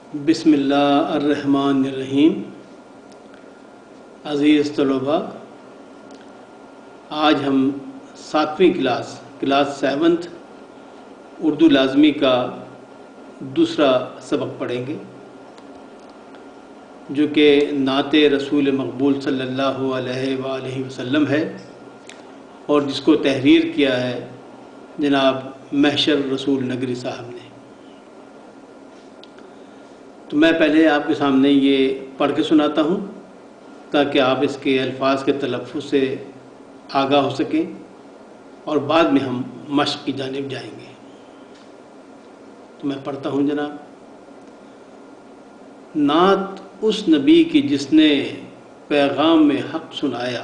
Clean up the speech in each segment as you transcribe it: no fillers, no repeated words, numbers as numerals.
بسم اللہ الرحمن الرحیم۔ عزیز طلباء، آج ہم 7ویں کلاس 7 اردو لازمی کا دوسرا سبق پڑھیں گے، جو کہ نعت رسول مقبول صلی اللہ علیہ وآلہ وسلم ہے، اور جس کو تحریر کیا ہے جناب محشر رسول نگری صاحب نے۔ تو میں پہلے آپ کے سامنے یہ پڑھ کے سناتا ہوں تاکہ آپ اس کے الفاظ کے تلفظ سے آگاہ ہو سکیں، اور بعد میں ہم مشق کی جانب جائیں گے۔ تو میں پڑھتا ہوں جناب۔ نعت اس نبی کی جس نے پیغام میں حق سنایا،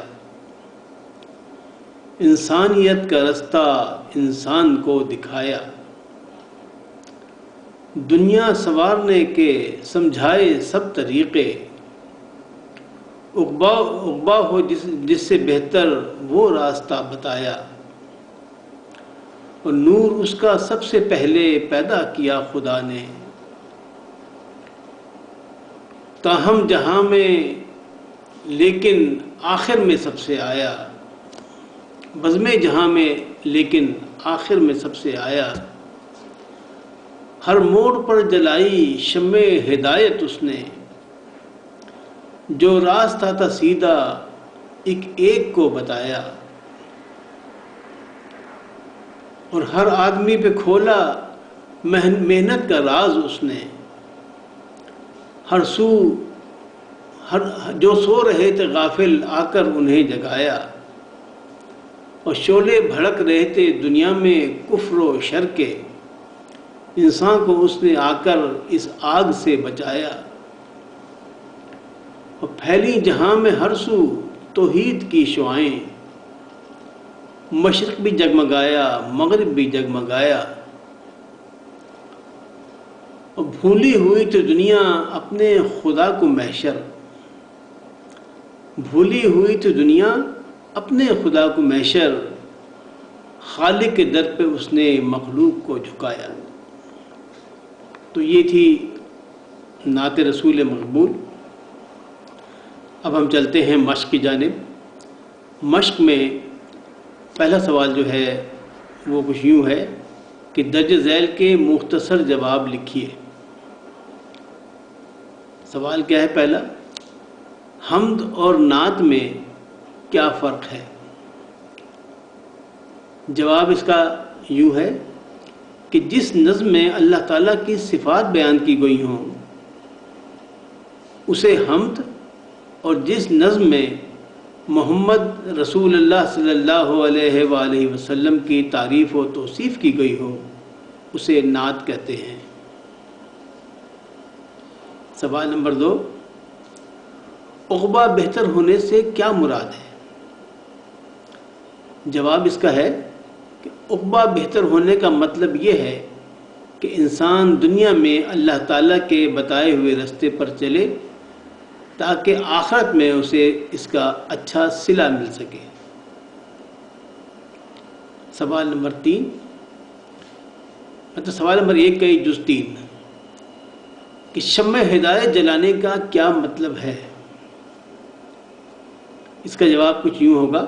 انسانیت کا رستہ انسان کو دکھایا، دنیا سنوارنے کے سمجھائے سب طریقے، عقبہ ہو جس سے بہتر وہ راستہ بتایا، اور نور اس کا سب سے پہلے پیدا کیا خدا نے، تاہم جہاں میں لیکن آخر میں سب سے آیا، بزم جہاں میں لیکن آخر میں سب سے آیا، ہر موڑ پر جلائی شمع ہدایت اس نے، جو راستہ تھا سیدھا ایک کو بتایا، اور ہر آدمی پہ کھولا محنت کا راز اس نے، جو سو رہے تھے غافل آ کر انہیں جگایا، اور شعلے بھڑک رہے تھے دنیا میں کفر و شر کے، انسان کو اس نے آ کر اس آگ سے بچایا، اور پھیلی جہاں میں ہر سو توحید کی شعائیں، مشرق بھی جگمگایا مغرب بھی جگمگایا، اور بھولی ہوئی تو دنیا اپنے خدا کو محشر، بھولی ہوئی تو دنیا اپنے خدا کو محشر، خالق کے در پہ اس نے مخلوق کو جھکایا۔ تو یہ تھی نعت رسول مقبول۔ اب ہم چلتے ہیں مشق کی جانب۔ مشق میں پہلا سوال جو ہے وہ کچھ یوں ہے کہ درج ذیل کے مختصر جواب لکھیے۔ سوال کیا ہے پہلا؟ حمد اور نعت میں کیا فرق ہے؟ جواب اس کا یوں ہے کہ جس نظم میں اللہ تعالیٰ کی صفات بیان کی گئی ہوں اسے حمد، اور جس نظم میں محمد رسول اللہ صلی اللہ علیہ وآلہ وسلم کی تعریف و توصیف کی گئی ہو اسے نعت کہتے ہیں۔ سوال نمبر 2، عقبہ بہتر ہونے سے کیا مراد ہے؟ جواب اس کا ہے کہ عقبہ بہتر ہونے کا مطلب یہ ہے کہ انسان دنیا میں اللہ تعالیٰ کے بتائے ہوئے راستے پر چلے تاکہ آخرت میں اسے اس کا اچھا صلہ مل سکے۔ سوال نمبر 3، سوال نمبر 1 کا جز 3 کہ شمع ہدایت جلانے کا کیا مطلب ہے؟ اس کا جواب کچھ یوں ہوگا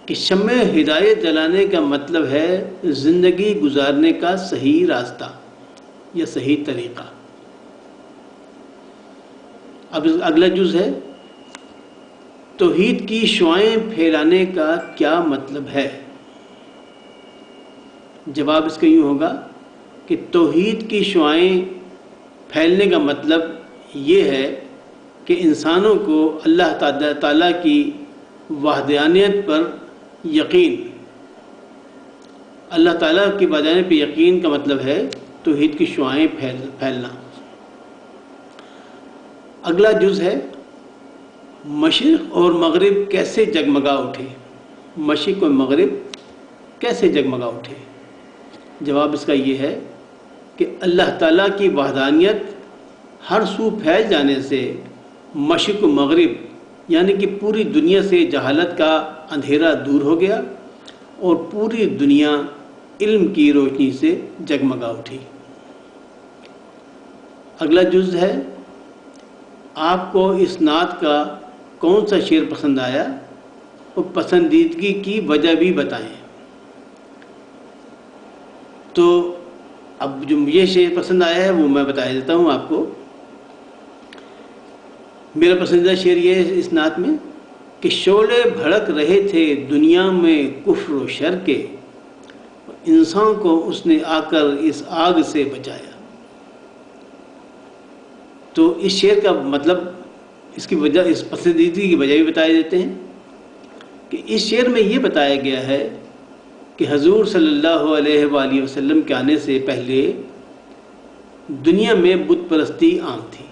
کہ شمع ہدایت جلانے کا مطلب ہے زندگی گزارنے کا صحیح راستہ یا صحیح طریقہ۔ اب اگلا جز ہے توحید کی شعائیں پھیلانے کا کیا مطلب ہے؟ جواب اس کا یوں ہوگا کہ توحید کی شعائیں پھیلنے کا مطلب یہ ہے کہ انسانوں کو اللہ تعالیٰ کی وحدانیت پر یقین، اللہ تعالیٰ کی وحدانیت پہ یقین کا مطلب ہے توحید کی شعائیں پھیلنا۔ اگلا جز ہے مشرق اور مغرب کیسے جگمگا اٹھے؟ مشرق اور مغرب کیسے جگمگا اٹھے؟ جواب اس کا یہ ہے کہ اللہ تعالیٰ کی وحدانیت ہر سو پھیل جانے سے مشرق و مغرب یعنی کہ پوری دنیا سے جہالت کا اندھیرا دور ہو گیا، اور پوری دنیا علم کی روشنی سے جگمگا اٹھی۔ اگلا جز ہے آپ کو اس نعت کا کون سا شعر پسند آیا اور پسندیدگی کی وجہ بھی بتائیں۔ تو اب جو مجھے شعر پسند آیا ہے وہ میں بتا دیتا ہوں آپ کو۔ میرا پسندیدہ شعر یہ ہے اس نعت میں کہ شعلے بھڑک رہے تھے دنیا میں کفر و شر کے، انسان کو اس نے آ کر اس آگ سے بچایا۔ تو اس شعر کا مطلب، اس کی وجہ، اس پسندیدگی کی وجہ بھی بتائے دیتے ہیں کہ اس شعر میں یہ بتایا گیا ہے کہ حضور صلی اللہ علیہ وآلہ وسلم کے آنے سے پہلے دنیا میں بت پرستی عام تھی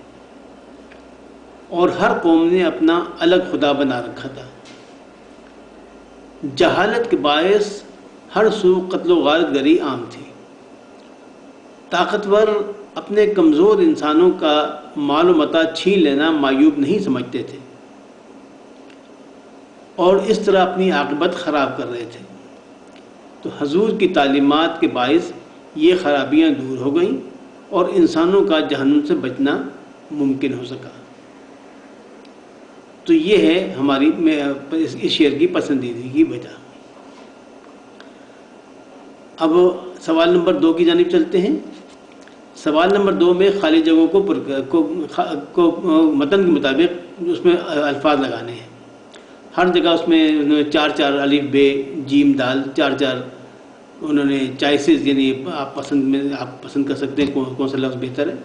اور ہر قوم نے اپنا الگ خدا بنا رکھا تھا۔ جہالت کے باعث ہر سو قتل و غارت گری عام تھی۔ طاقتور اپنے کمزور انسانوں کا مال و متاع چھین لینا معیوب نہیں سمجھتے تھے اور اس طرح اپنی عاقبت خراب کر رہے تھے۔ تو حضور کی تعلیمات کے باعث یہ خرابیاں دور ہو گئیں اور انسانوں کا جہنم سے بچنا ممکن ہو سکا۔ تو یہ ہے ہماری اس شعر کی پسندیدگی کی وجہ۔ اب سوال نمبر 2 کی جانب چلتے ہیں۔ سوال نمبر 2 میں خالی جگہوں کو متن کے مطابق اس میں الفاظ لگانے ہیں۔ ہر جگہ اس میں 4 الف ب جیم دال 4 انہوں نے چوائسز، یعنی آپ پسند کر سکتے ہیں کون سا لفظ بہتر ہے۔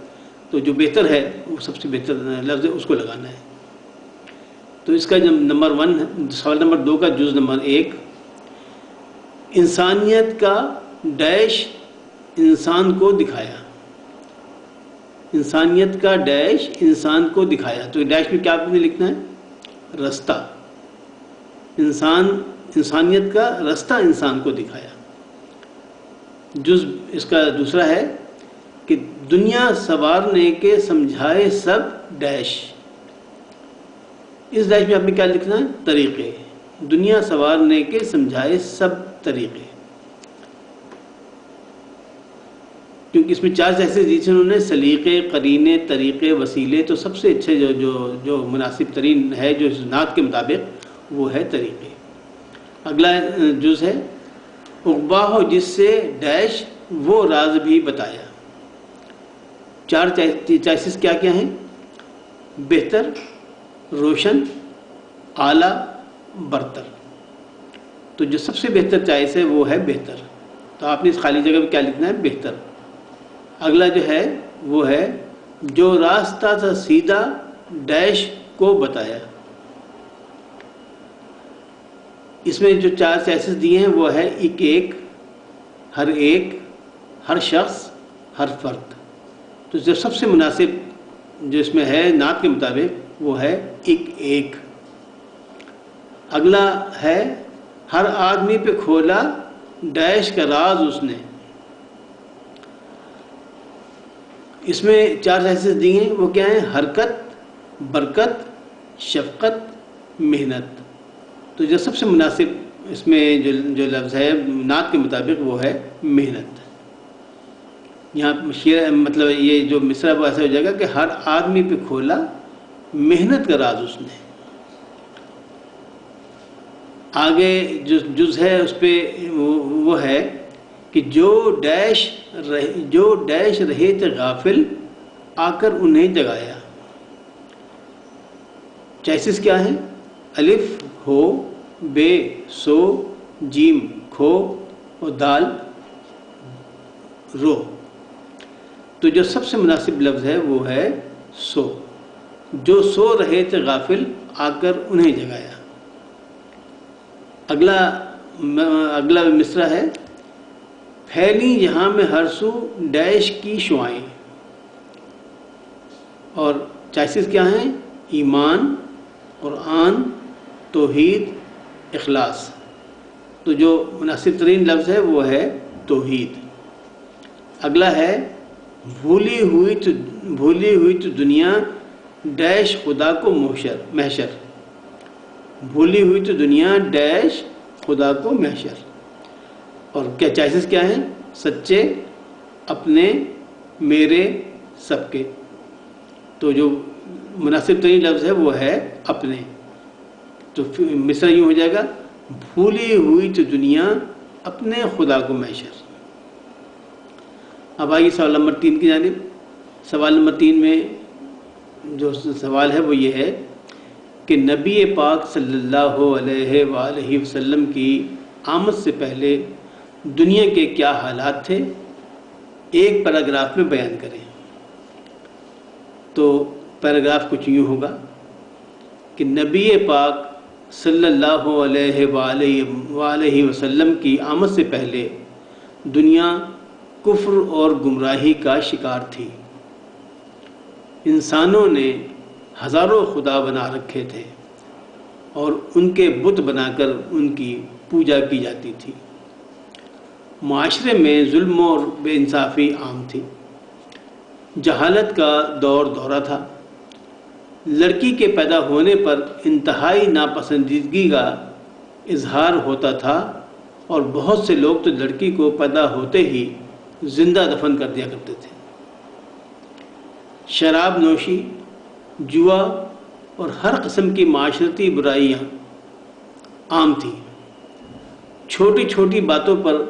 تو جو بہتر ہے وہ سب سے بہتر لفظ ہے، اس کو لگانا ہے۔ تو اس کا جو نمبر 1 سوال نمبر 2 کا جز نمبر 1، انسانیت کا ڈیش انسان کو دکھایا۔ انسانیت کا ڈیش انسان کو دکھایا، تو ڈیش میں کیا آپ نے لکھنا ہے؟ رستہ۔ انسانیت کا رستہ انسان کو دکھایا۔ جز اس کا دوسرا ہے کہ دنیا سنوارنے کے سمجھائے سب ڈیش۔ اس ڈیش میں آپ نے کیا لکھنا ہے؟ طریقے۔ دنیا سنوارنے کے سمجھائے سب طریقے، کیونکہ اس میں 4 جیسے دیے انہوں نے، سلیقے، قرینے، طریقے، وسیلے۔ تو سب سے اچھے جو مناسب ترین ہے جو اس نعت کے مطابق وہ ہے طریقے۔ اگلا جز ہے عقبا ہو جس سے ڈیش وہ راز بھی بتایا۔ 4 چوائسز کیا کیا ہیں؟ بہتر، روشن، اعلیٰ، برتر۔ تو جو سب سے بہتر چوائس ہے وہ ہے بہتر، تو آپ نے اس خالی جگہ میں کیا لکھنا ہے؟ بہتر۔ اگلا جو ہے وہ ہے جو راستہ تھا سیدھا ڈیش کو بتایا۔ اس میں جو 4 چوائسز دیے ہیں وہ ہے ایک، ہر ایک، ہر شخص، ہر فرد۔ تو جو سب سے مناسب جو اس میں ہے نعت کے مطابق وہ ہے ایک۔ اگلا ہے ہر آدمی پہ کھولا ڈیش کا راز اس نے۔ اس میں 4 چوائسز دیے ہیں، وہ کیا ہیں؟ حرکت، برکت، شفقت، محنت۔ تو جو سب سے مناسب اس میں جو لفظ ہے نعت کے مطابق وہ ہے محنت۔ یہاں شعر مطلب یہ جو مصرع وہ ایسا ہو جائے گا کہ ہر آدمی پہ کھولا محنت کا راز اس نے۔ آگے جو جز ہے اس پہ وہ ہے کہ جو ڈیش رہے تھے غافل آ کر انہیں جگایا۔ چوائسز کیا ہیں؟ الف ہو، بے سو، جیم کھو اور دال رو۔ تو جو سب سے مناسب لفظ ہے وہ ہے سو۔ جو سو رہے تھے غافل آ کر انہیں جگایا۔ اگلا مصرع ہے پھیلی جہاں میں ہر سو ڈیش کی شعائیں۔ اور چوائسز کیا ہیں؟ ایمان، قرآن، توحید، اخلاص۔ تو جو مناسب ترین لفظ ہے وہ ہے توحید۔ اگلا ہے بھولی ہوئی تو دنیا ڈیش خدا کو محشر۔ بھولی ہوئی تو دنیا ڈیش خدا کو محشر۔ اور کیا چوائسز کیا ہیں؟ سچے، اپنے، میرے، سب کے۔ تو جو مناسب ترین لفظ ہے وہ ہے اپنے. تو مصرع یوں ہو جائے گا بھولی ہوئی تو دنیا اپنے خدا کو محشر. اب آئیے سوال نمبر 3 کی جانب. سوال نمبر 3 میں جو سوال ہے وہ یہ ہے کہ نبی پاک صلی اللہ علیہ وآلہ وسلم کی آمد سے پہلے دنیا کے کیا حالات تھے، ایک پیراگراف میں بیان کریں. تو پیراگراف کچھ یوں ہوگا کہ نبی پاک صلی اللہ علیہ وآلہ وسلم کی آمد سے پہلے دنیا کفر اور گمراہی کا شکار تھی. انسانوں نے ہزاروں خدا بنا رکھے تھے اور ان کے بت بنا کر ان کی پوجا کی جاتی تھی. معاشرے میں ظلم اور بے انصافی عام تھی. جہالت کا دورہ تھا. لڑکی کے پیدا ہونے پر انتہائی ناپسندیدگی کا اظہار ہوتا تھا اور بہت سے لوگ تو لڑکی کو پیدا ہوتے ہی زندہ دفن کر دیا کرتے تھے. شراب نوشی، جوا اور ہر قسم کی معاشرتی برائیاں عام تھیں. چھوٹی چھوٹی باتوں پر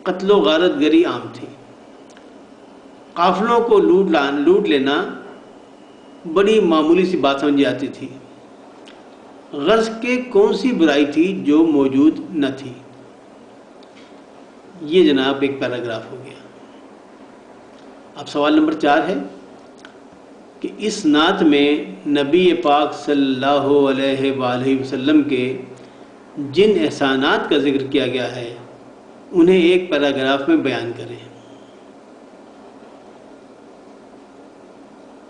قتل و غارت گری عام تھی. قافلوں کو لوٹ لینا بڑی معمولی سی بات سمجھی جاتی تھی. غرض کہ کون سی برائی تھی جو موجود نہ تھی. یہ جناب ایک پیراگراف ہو گیا. اب سوال نمبر 4 ہے کہ اس نعت میں نبی پاک صلی اللہ علیہ وآلہ وسلم کے جن احسانات کا ذکر کیا گیا ہے انہیں ایک پیراگراف میں بیان کریں.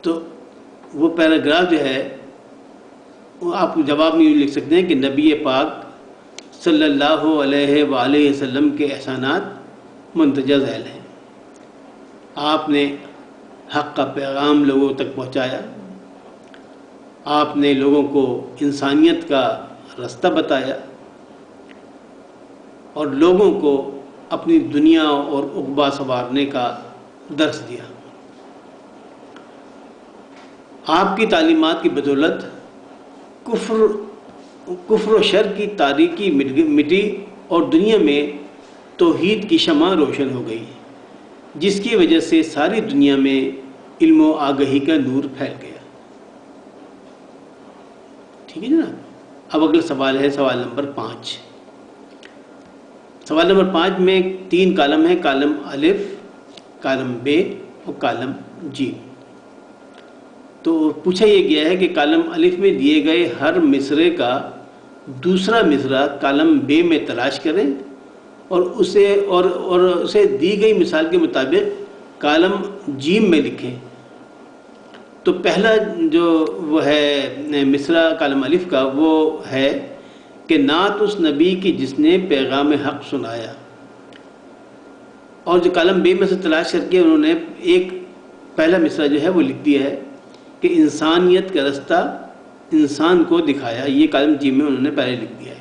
تو وہ پیراگراف جو ہے وہ آپ جواب میں یوں لکھ سکتے ہیں کہ نبی پاک صلی اللہ علیہ وآلہ وسلم کے احسانات مندرجہ ذیل ہیں. آپ نے حق کا پیغام لوگوں تک پہنچایا. آپ نے لوگوں کو انسانیت کا راستہ بتایا اور لوگوں کو اپنی دنیا اور عقبہ سنوارنے کا درس دیا. آپ کی تعلیمات کی بدولت کفر و شر کی تاریکی مٹی اور دنیا میں توحید کی شمع روشن ہو گئی، جس کی وجہ سے ساری دنیا میں علم و آگہی کا نور پھیل گیا. ٹھیک ہے جناب. اب اگلا سوال ہے سوال نمبر 5. سوال نمبر 5 میں 3 کالم ہیں، کالم الف، کالم ب اور کالم جیم. تو پوچھا یہ گیا ہے کہ کالم الف میں دیے گئے ہر مصرعے کا دوسرا مصرع کالم ب میں تلاش کریں اور اسے دی گئی مثال کے مطابق کالم جیم میں لکھیں. تو پہلا جو وہ ہے مصرع کالم الف کا وہ ہے کہ نعت اس نبی کی جس نے پیغام حق سنایا. اور جو کالم ب میں سے تلاش کر کے انہوں نے ایک پہلا مصرع جو ہے وہ لکھ دیا ہے کہ انسانیت کا راستہ انسان کو دکھایا. یہ کالم جیم میں انہوں نے پہلے لکھ دیا ہے.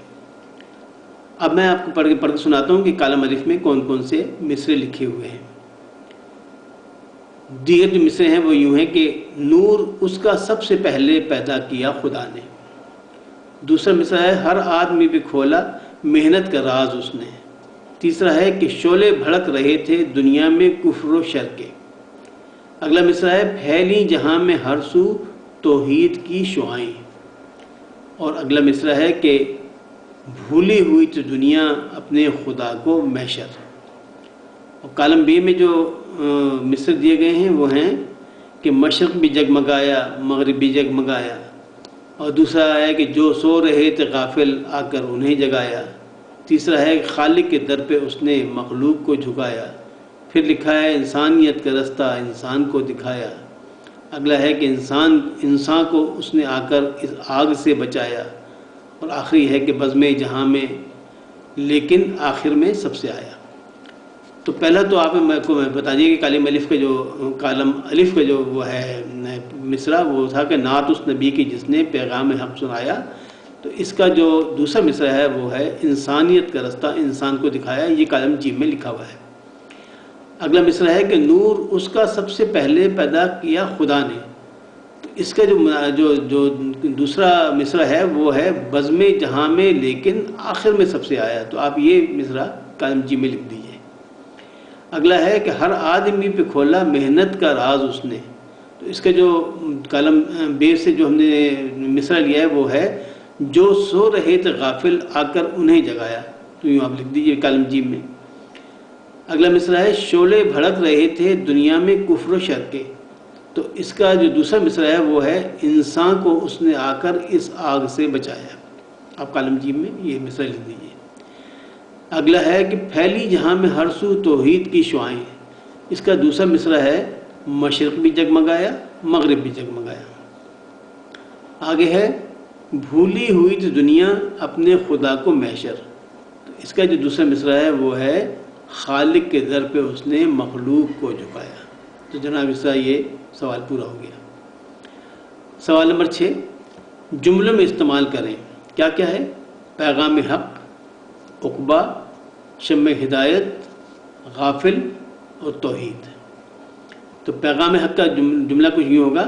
اب میں آپ کو پڑھ کے سناتا ہوں کہ کالم الف میں کون کون سے مصرے لکھے ہوئے ہیں. دیگر جو مصرے ہیں وہ یوں ہیں کہ نور اس کا سب سے پہلے پیدا کیا خدا نے. دوسرا مصرع ہے ہر آدمی پہ کھولا محنت کا راز اس نے. تیسرا ہے کہ شعلے بھڑک رہے تھے دنیا میں کفر و شر کے. اگلا مصرع ہے پھیلی جہاں میں ہر سو توحید کی شعائیں. اور اگلا مصرع ہے کہ بھولی ہوئی تو دنیا اپنے خدا کو محشر. اور کالم بی میں جو مصرع دیے گئے ہیں وہ ہیں کہ مشرق بھی جگمگایا مغرب بھی جگمگایا. اور دوسرا ہے کہ جو سو رہے تھے غافل آ کر انہیں جگایا. تیسرا ہے خالق کے در پہ اس نے مخلوق کو جھکایا. پھر لکھا ہے انسانیت کا راستہ انسان کو دکھایا. اگلا ہے کہ انسان کو اس نے آ کر اس آگ سے بچایا. اور آخری ہے کہ بزم جہاں میں لیکن آخر میں سب سے آیا. تو پہلا تو آپ میں کو بتا دیے کہ کالم الف کا جو وہ ہے مصرع وہ تھا کہ نعت اس نبی کی جس نے پیغام حق سنایا. تو اس کا جو دوسرا مصرع ہے وہ ہے انسانیت کا راستہ انسان کو دکھایا. یہ کالم جیم میں لکھا ہوا ہے. اگلا مصرع ہے کہ نور اس کا سب سے پہلے پیدا کیا خدا نے. اس کا جو دوسرا مصرع ہے وہ ہے بزم جہاں میں لیکن آخر میں سب سے آیا، تو آپ یہ مصرع کالم جی میں لکھ دیجئے۔ اگلا ہے کہ ہر آدمی پہ کھولا محنت کا راز اس نے، تو اس کا جو کالم بے سے جو ہم نے مصرع لیا ہے وہ ہے جو سو رہے تھے غافل آ کر انہیں جگایا، تو یوں آپ لکھ دیجئے کالم جی میں۔ اگلا مصرع ہے شعلے بھڑک رہے تھے دنیا میں کفر و شر کے، تو اس کا جو دوسرا مصرع ہے وہ ہے انسان کو اس نے آ کر اس آگ سے بچایا، آپ کالم جی میں یہ مصرع لکھ دیجیے۔ اگلا ہے کہ پھیلی جہاں میں ہر سو توحید کی شعائیں، اس کا دوسرا مصرع ہے مشرق بھی جگمگایا مغرب بھی جگمگایا۔ آگے ہے بھولی ہوئی تھی دنیا اپنے خدا کو محشر، تو اس کا جو دوسرا مصرع ہے وہ ہے خالق کے در پہ اس نے مخلوق کو جھکایا۔ تو جناب اس کا یہ سوال پورا ہو گیا۔ سوال نمبر 6 جملوں میں استعمال کریں، کیا کیا ہے؟ پیغام حق، عقبہ، شمع ہدایت، غافل اور توحید۔ تو پیغام حق کا جملہ کچھ یوں ہوگا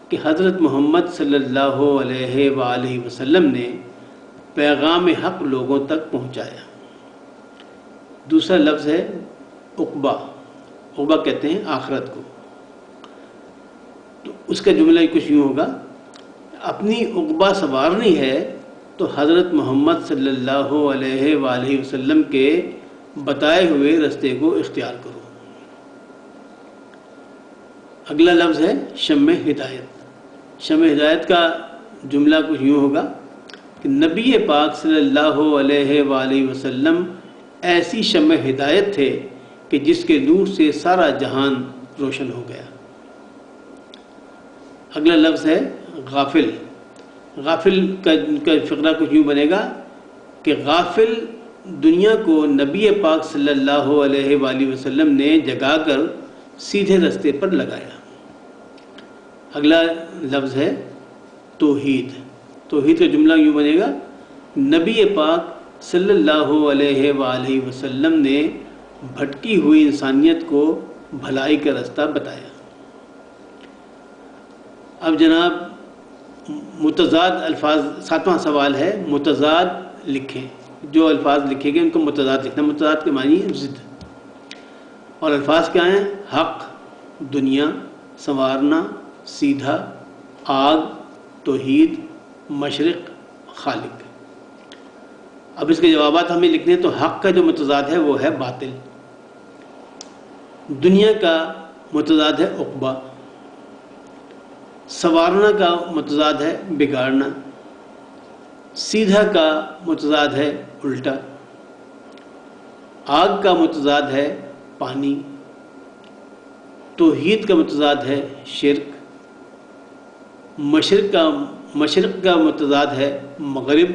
کہ حضرت محمد صلی اللہ علیہ وآلہ وسلم نے پیغام حق لوگوں تک پہنچایا۔ دوسرا لفظ ہے عقبہ، عقبہ کہتے ہیں آخرت کو، تو اس کا جملہ کچھ یوں ہوگا اپنی عقبہ سنوارنی ہے تو حضرت محمد صلی اللہ علیہ وآلہ وسلم کے بتائے ہوئے رستے کو اختیار کرو۔ اگلا لفظ ہے شمع ہدایت۔ شمع ہدایت کا جملہ کچھ یوں ہوگا کہ نبی پاک صلی اللہ علیہ وآلہ وسلم ایسی شمع ہدایت تھے کہ جس کے نور سے سارا جہان روشن ہو گیا۔ اگلا لفظ ہے غافل۔ غافل کا فقرہ کچھ یوں بنے گا کہ غافل دنیا کو نبی پاک صلی اللہ علیہ وآلہ وسلم نے جگا کر سیدھے رستے پر لگایا۔ اگلا لفظ ہے توحید۔ توحید کا جملہ یوں بنے گا نبی پاک صلی اللہ علیہ وآلہ وسلم نے بھٹکی ہوئی انسانیت کو بھلائی کا رستہ بتایا۔ اب جناب متضاد الفاظ، 7واں سوال ہے متضاد لکھیں۔ جو الفاظ لکھے گئے ان کو متضاد لکھنا۔ متضاد کے معنی ہے ضد، اور الفاظ کیا ہیں؟ حق، دنیا، سنوارنا، سیدھا، آگ، توحید، مشرق، خالق۔ اب اس کے جوابات ہمیں لکھنے ہیں، تو حق کا جو متضاد ہے وہ ہے باطل، دنیا کا متضاد ہے عقبہ، سنوارنا کا متضاد ہے بگاڑنا، سیدھا کا متضاد ہے الٹا، آگ کا متضاد ہے پانی، توحید کا متضاد ہے شرک، مشرق کا متضاد ہے مغرب،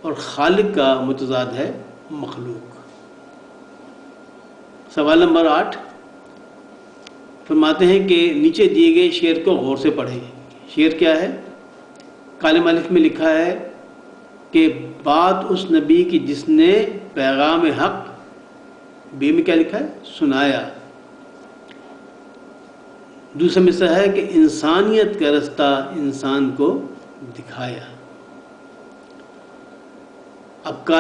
اور خالق کا متضاد ہے مخلوق۔ سوال نمبر 8 فرماتے ہیں کہ نیچے دیے گئے شعر کو غور سے پڑھیں۔ شعر کیا ہے؟ کالم الف میں لکھا ہے کہ بات اس نبی کی جس نے پیغام حق، بے میں کیا لکھا ہے؟ سنایا۔ دوسرا مصرع ہے کہ انسانیت کا رستہ انسان کو دکھایا۔ اب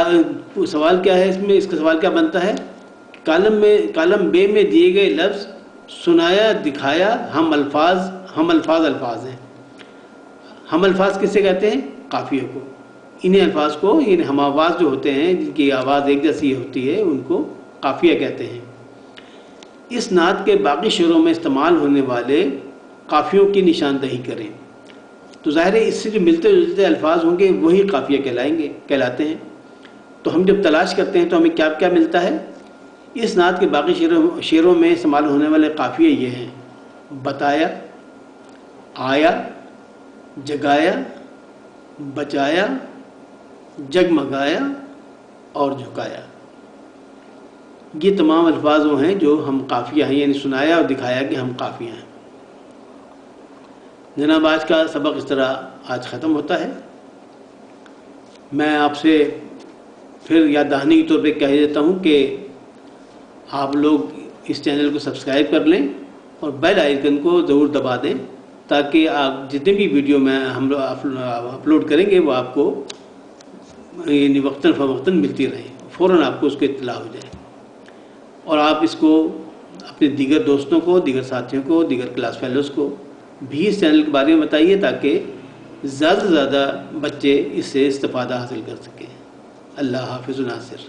سوال کیا ہے اس کا سوال کیا بنتا ہے؟ کالم بے میں دیے گئے لفظ سنایا، دکھایا، ہم الفاظ ہیں۔ ہم الفاظ کسے کہتے ہیں؟ قافیے کو۔ انہیں الفاظ کو، یعنی ہم آواز جو ہوتے ہیں جن کی آواز ایک جیسی ہوتی ہے ان کو قافیہ کہتے ہیں۔ اس نعت کے باقی شعروں میں استعمال ہونے والے قافیوں کی نشاندہی کریں۔ تو ظاہر ہے اس سے جو ملتے جلتے الفاظ ہوں گے وہی قافیہ کہلاتے ہیں۔ تو ہم جب تلاش کرتے ہیں تو ہمیں کیا کیا ملتا ہے؟ اس نعت کے باقی شعروں میں استعمال ہونے والے قافیے یہ ہیں: بتایا، آیا، جگایا، بچایا، جگمگایا اور جھکایا۔ یہ تمام الفاظ وہ ہیں جو ہم قافیہ ہیں، یعنی سنایا اور دکھایا کہ ہم قافیہ ہیں۔ جناب آج کا سبق اس طرح آج ختم ہوتا ہے۔ میں آپ سے پھر یاد دہانی کے طور پہ کہہ دیتا ہوں کہ آپ لوگ اس چینل کو سبسکرائب کر لیں اور بیل آئیکن کو ضرور دبا دیں تاکہ آپ جتنے بھی ویڈیو میں ہم لوگ اپلوڈ کریں گے وہ آپ کو یعنی وقتاً فوقتاً ملتی رہے، فوراً آپ کو اس کی اطلاع ہو جائے، اور آپ اس کو اپنے دیگر دوستوں کو، دیگر ساتھیوں کو، دیگر کلاس فیلوز کو بھی اس چینل کے بارے میں بتائیے تاکہ زیادہ سے زیادہ بچے اس سے استفادہ حاصل کر سکیں۔ اللہ حافظ ناصر۔